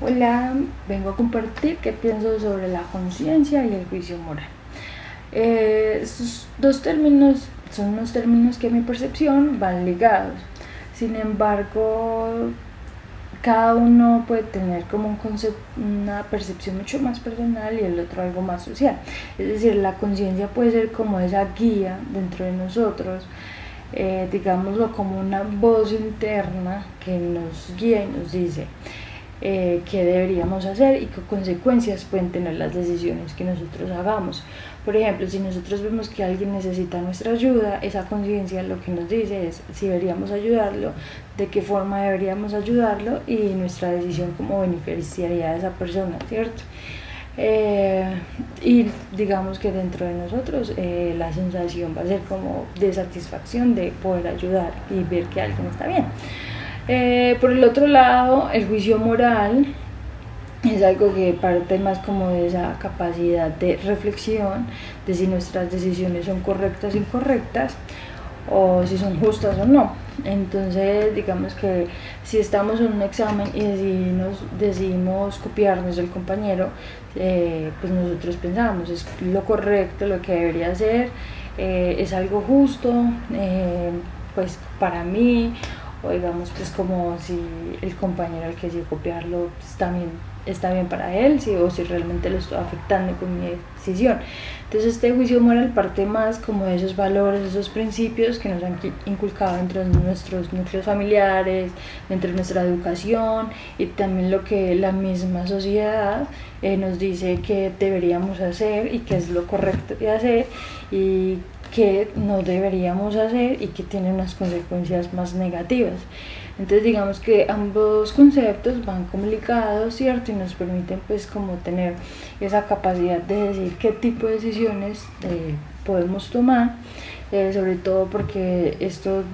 Hola, vengo a compartir qué pienso sobre la conciencia y el juicio moral. Estos dos términos son unos términos que a mi percepción van ligados. Sin embargo, cada uno puede tener como un concepto, una percepción mucho más personal y el otro algo más social. Es decir, la conciencia puede ser como esa guía dentro de nosotros, digámoslo como una voz interna que nos guía y nos dice qué deberíamos hacer y qué consecuencias pueden tener las decisiones que nosotros hagamos. Por ejemplo, si nosotros vemos que alguien necesita nuestra ayuda, esa conciencia lo que nos dice es si deberíamos ayudarlo, de qué forma deberíamos ayudarlo y nuestra decisión cómo beneficiaría a esa persona, ¿cierto? Y digamos que dentro de nosotros la sensación va a ser como de satisfacción de poder ayudar y ver que alguien está bien. Por el otro lado, el juicio moral es algo que parte más como de esa capacidad de reflexión, de si nuestras decisiones son correctas o incorrectas, o si son justas o no. Entonces, digamos que si estamos en un examen y decidimos copiarnos del compañero, pues nosotros pensamos, es lo correcto, lo que debería hacer, es algo justo, pues para mí, o digamos pues como si el compañero al que sí copiarlo pues, también está bien para él, si, o si realmente lo estoy afectando con mi decisión. Entonces este juicio moral parte más como de esos valores, esos principios que nos han inculcado dentro de nuestros núcleos familiares, dentro de nuestra educación y también lo que la misma sociedad nos dice que deberíamos hacer y que es lo correcto de hacer y que no deberíamos hacer y que tiene unas consecuencias más negativas. Entonces digamos que ambos conceptos van como ligados, ¿cierto? Y nos permiten pues como tener esa capacidad de decir qué tipo de decisiones podemos tomar, sobre todo porque estos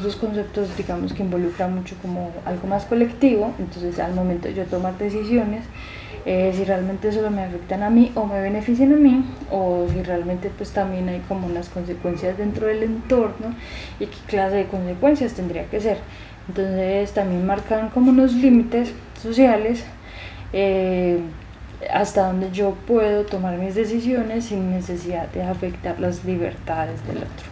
dos conceptos digamos que involucran mucho como algo más colectivo, entonces al momento de yo tomar decisiones, si realmente solo me afectan a mí o me benefician a mí, o si realmente pues también hay como unas consecuencias dentro del entorno y qué clase de consecuencias tendría que ser. Entonces también marcan como unos límites sociales, eh, hasta donde yo puedo tomar mis decisiones sin necesidad de afectar las libertades del otro.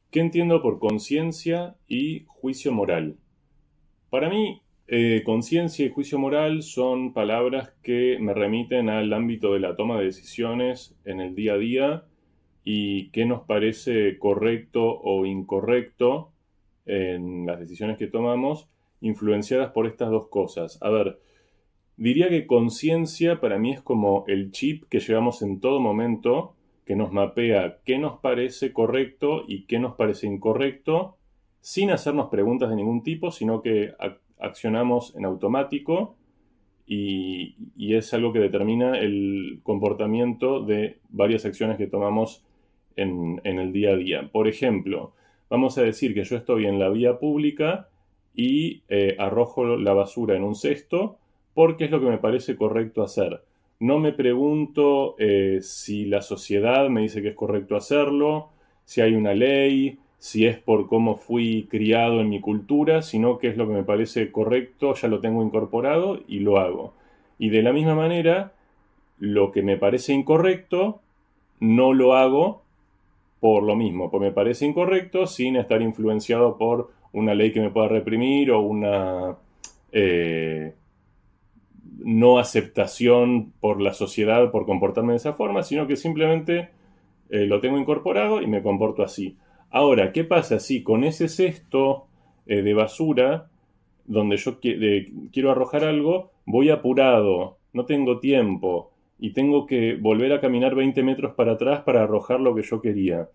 ¿Qué entiendo por conciencia y juicio moral? Para mí, conciencia y juicio moral son palabras que me remiten al ámbito de la toma de decisiones en el día a día y qué nos parece correcto o incorrecto en las decisiones que tomamos, influenciadas por estas dos cosas. A ver, diría que conciencia para mí es como el chip que llevamos en todo momento, que nos mapea qué nos parece correcto y qué nos parece incorrecto, sin hacernos preguntas de ningún tipo, sino que accionamos en automático y es algo que determina el comportamiento de varias acciones que tomamos en el día a día. Por ejemplo, vamos a decir que yo estoy en la vía pública y arrojo la basura en un cesto porque es lo que me parece correcto hacer. No me pregunto si la sociedad me dice que es correcto hacerlo, si hay una ley, si es por cómo fui criado en mi cultura, sino que es lo que me parece correcto, ya lo tengo incorporado y lo hago. Y de la misma manera, lo que me parece incorrecto, no lo hago por lo mismo, porque me parece incorrecto sin estar influenciado por una ley que me pueda reprimir o una eh, no aceptación por la sociedad por comportarme de esa forma, sino que simplemente lo tengo incorporado y me comporto así. Ahora, ¿qué pasa si con ese cesto de basura, donde yo quiero arrojar algo, voy apurado, no tengo tiempo y tengo que volver a caminar 20 metros para atrás para arrojar lo que yo quería?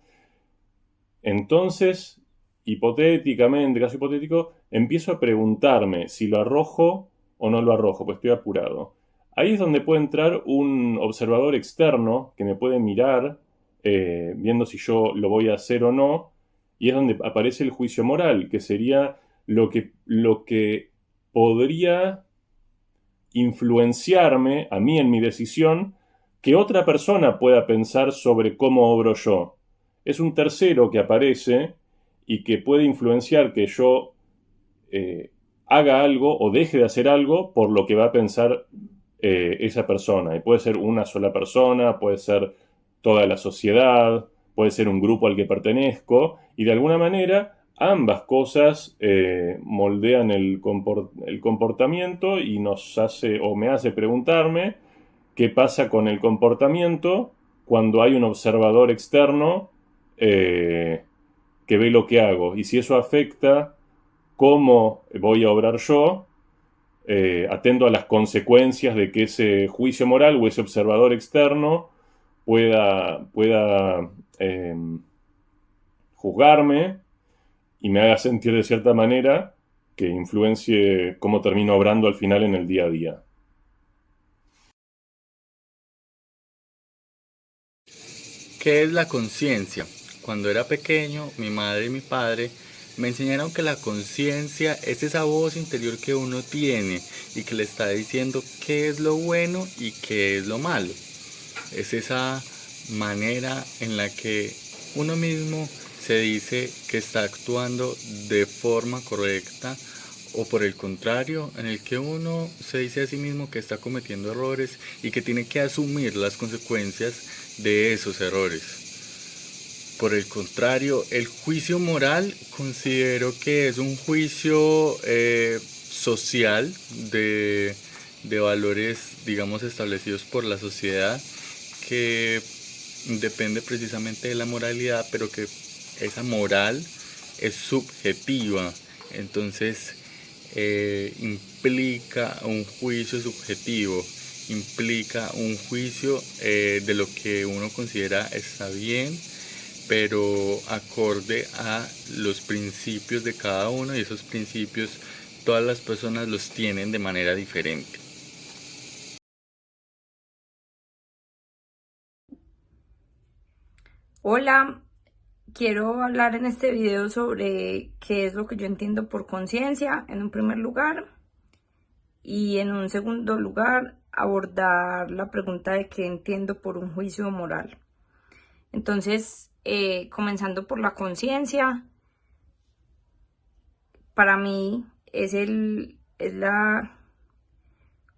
Entonces, hipotéticamente, caso hipotético, empiezo a preguntarme si lo arrojo o no lo arrojo, pues estoy apurado. Ahí es donde puede entrar un observador externo que me puede mirar, viendo si yo lo voy a hacer o no, y es donde aparece el juicio moral, que sería lo que podría influenciarme a mí en mi decisión que otra persona pueda pensar sobre cómo obro yo. Es un tercero que aparece y que puede influenciar que yo haga algo o deje de hacer algo por lo que va a pensar esa persona. Y puede ser una sola persona, puede ser toda la sociedad, puede ser un grupo al que pertenezco, y de alguna manera ambas cosas moldean el comportamiento y nos hace o me hace preguntarme qué pasa con el comportamiento cuando hay un observador externo que ve lo que hago, y si eso afecta cómo voy a obrar yo, atento a las consecuencias de que ese juicio moral o ese observador externo pueda juzgarme y me haga sentir de cierta manera que influencie cómo termino obrando al final en el día a día. ¿Qué es la conciencia? Cuando era pequeño, mi madre y mi padre me enseñaron que la conciencia es esa voz interior que uno tiene y que le está diciendo qué es lo bueno y qué es lo malo. Es esa manera en la que uno mismo se dice que está actuando de forma correcta, o por el contrario, en el que uno se dice a sí mismo que está cometiendo errores y que tiene que asumir las consecuencias de esos errores. Por el contrario, el juicio moral considero que es un juicio social de valores, digamos, establecidos por la sociedad, que depende precisamente de la moralidad, pero que esa moral es subjetiva. Entonces implica un juicio subjetivo, implica un juicio de lo que uno considera está bien, pero acorde a los principios de cada uno, y esos principios todas las personas los tienen de manera diferente. Hola, quiero hablar en este video sobre qué es lo que yo entiendo por conciencia en un primer lugar, y en un segundo lugar abordar la pregunta de qué entiendo por un juicio moral. Entonces, comenzando por la conciencia, para mí es la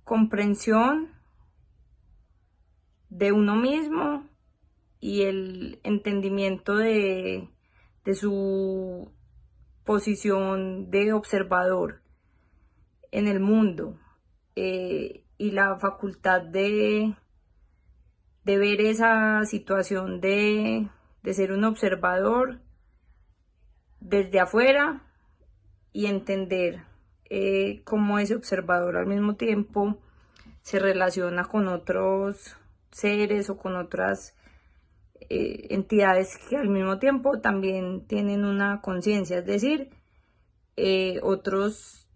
comprensión de uno mismo y el entendimiento de su posición de observador en el mundo, y la facultad de ver esa situación de ser un observador desde afuera y entender cómo ese observador al mismo tiempo se relaciona con otros seres o con otras entidades que al mismo tiempo también tienen una conciencia, es decir, otros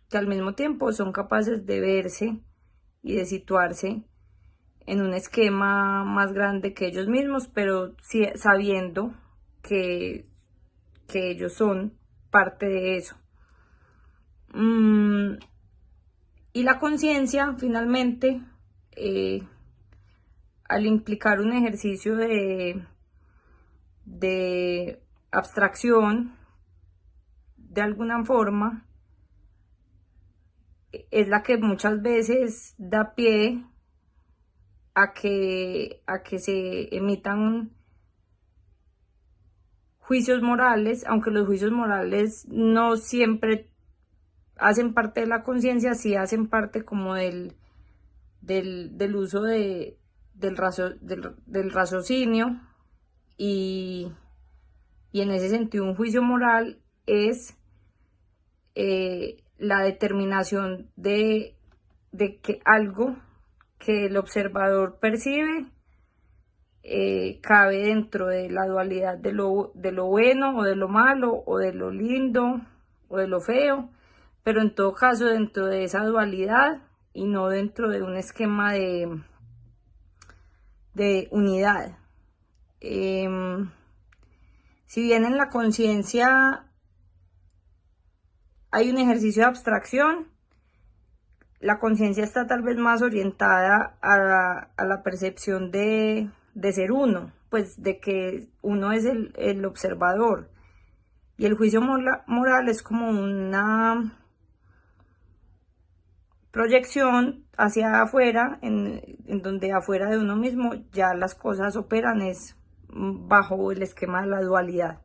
que al mismo tiempo son capaces de verse y de situarse en un esquema más grande que ellos mismos, pero sabiendo que ellos son parte de eso. Y la conciencia, finalmente, al implicar un ejercicio de abstracción, de alguna forma, es la que muchas veces da pie a que se emitan juicios morales, aunque los juicios morales no siempre hacen parte de la conciencia, sí hacen parte como del uso del raciocinio, y en ese sentido un juicio moral es la determinación de que algo que el observador percibe cabe dentro de la dualidad de lo bueno o de lo malo, o de lo lindo o de lo feo, pero en todo caso dentro de esa dualidad y no dentro de un esquema de unidad. Si bien en la conciencia hay un ejercicio de abstracción, la conciencia está tal vez más orientada a la percepción de de ser uno, pues de que uno es el observador. Y el juicio moral es como una proyección hacia afuera, en donde afuera de uno mismo ya las cosas operan es bajo el esquema de la dualidad.